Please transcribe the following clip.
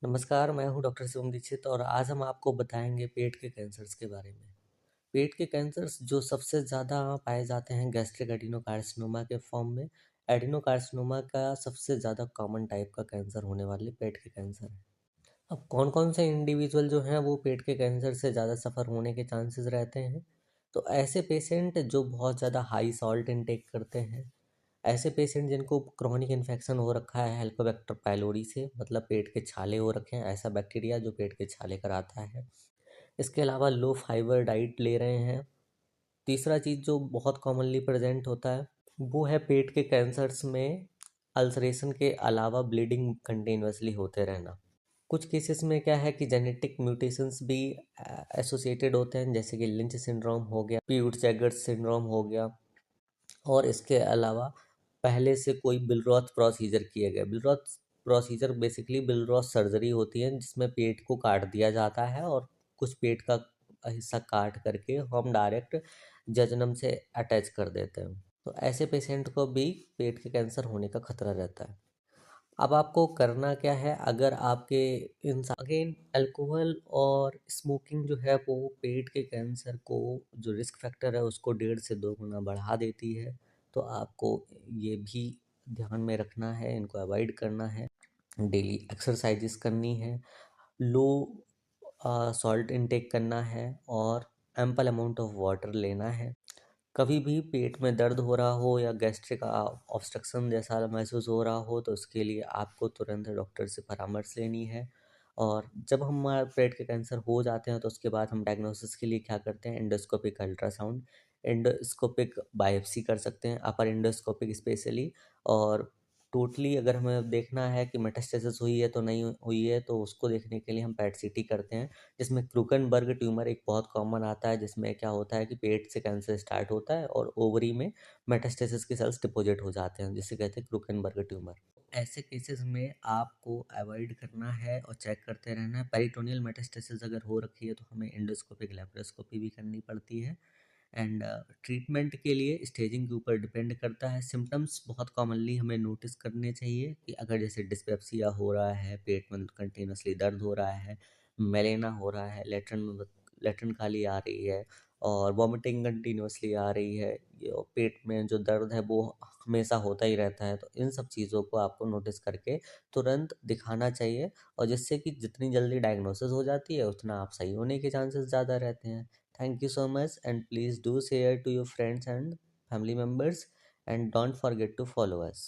नमस्कार, मैं हूँ डॉक्टर शिवम दीक्षित और आज हम आपको बताएंगे पेट के कैंसर्स के बारे में। पेट के कैंसर्स जो सबसे ज़्यादा पाए जाते हैं गैस्ट्रिक एडिनोकार्सिनोमा के फॉर्म में। एडिनोकार्सिनोमा का सबसे ज़्यादा कॉमन टाइप का कैंसर होने वाले पेट के कैंसर है। अब कौन कौन से इंडिविजुअल जो हैं वो पेट के कैंसर से ज़्यादा सफ़र होने के चांसेस रहते हैं। तो ऐसे पेशेंट जो बहुत ज़्यादा हाई सॉल्ट इनटेक करते हैं, ऐसे पेशेंट जिनको क्रोनिक इन्फेक्शन हो रखा है हेलिकोबैक्टर पाइलोरी से, मतलब पेट के छाले हो रखे हैं, ऐसा बैक्टीरिया जो पेट के छाले कराता है। इसके अलावा लो फाइबर डाइट ले रहे हैं। तीसरा चीज़ जो बहुत कॉमनली प्रेजेंट होता है वो है पेट के कैंसर्स में अल्सरेशन के अलावा ब्लीडिंग कंटिन्यूसली होते रहना। कुछ केसेस में क्या है कि जेनेटिक म्यूटेशंस भी एसोसिएटेड होते हैं, जैसे कि लिंच सिंड्रोम हो गया, पीयूट जैगर्स सिंड्रोम हो गया। और इसके अलावा पहले से कोई बिलरॉथ प्रोसीजर किया गया। बिलरॉथ प्रोसीजर बेसिकली बिलरॉथ सर्जरी होती है जिसमें पेट को काट दिया जाता है और कुछ पेट का हिस्सा काट करके हम डायरेक्ट जजनम से अटैच कर देते हैं। तो ऐसे पेशेंट को भी पेट के कैंसर होने का खतरा रहता है। अब आपको करना क्या है, अगर आपके इंसान अगेन अल्कोहल और स्मोकिंग जो है वो पेट के कैंसर को जो रिस्क फैक्टर है उसको 1.5 से 2 गुना बढ़ा देती है। तो आपको ये भी ध्यान में रखना है, इनको अवॉइड करना है, डेली एक्सरसाइजेस करनी है, लो सॉल्ट इनटेक करना है और एम्पल अमाउंट ऑफ वाटर लेना है। कभी भी पेट में दर्द हो रहा हो या गैस्ट्रिक ऑब्स्ट्रक्शन जैसा महसूस हो रहा हो तो उसके लिए आपको तुरंत डॉक्टर से परामर्श लेनी है। और जब हमारे पेट के कैंसर हो जाते हैं तो उसके बाद हम डायग्नोसिस के लिए क्या करते हैं, एंडोस्कोपिक अल्ट्रासाउंड, एंडोस्कोपिक बायोप्सी कर सकते हैं, अपर एंडोस्कोपिक स्पेशली। और टोटली अगर हमें देखना है कि मेटास्टेसिस हुई है तो नहीं हुई है तो उसको देखने के लिए हम पैट सीटी करते हैं, जिसमें क्रूकनबर्ग ट्यूमर एक बहुत कॉमन आता है, जिसमें क्या होता है कि पेट से कैंसर स्टार्ट होता है और ओवरी में मेटास्टेसिस के सेल्स डिपॉजिट हो जाते हैं, जिसे कहते हैं क्रूकनबर्ग ट्यूमर। ऐसे केसेस में आपको अवॉइड करना है और चेक करते रहना है। पेरिटोनियल मेटास्टेसिस अगर हो रखी है तो हमें एंडोस्कोपिक लेप्रोस्कोपी भी करनी पड़ती है। एंड ट्रीटमेंट के लिए स्टेजिंग के ऊपर डिपेंड करता है। सिम्टम्स बहुत कॉमनली हमें नोटिस करने चाहिए कि अगर जैसे डिस्पेप्सिया हो रहा है, पेट में कंटिन्यूसली दर्द हो रहा है, मेलेना हो रहा है, लेटरन खाली आ रही है और वॉमिटिंग कंटिन्यूसली आ रही है, पेट में जो दर्द है वो हमेशा होता ही रहता है, तो इन सब चीज़ों को आपको नोटिस करके तुरंत दिखाना चाहिए। और जिससे कि जितनी जल्दी डायग्नोसिस हो जाती है उतना आप सही होने के चांसेस ज़्यादा रहते हैं। Thank you so much, and please do share to your friends and family members, and don't forget to follow us.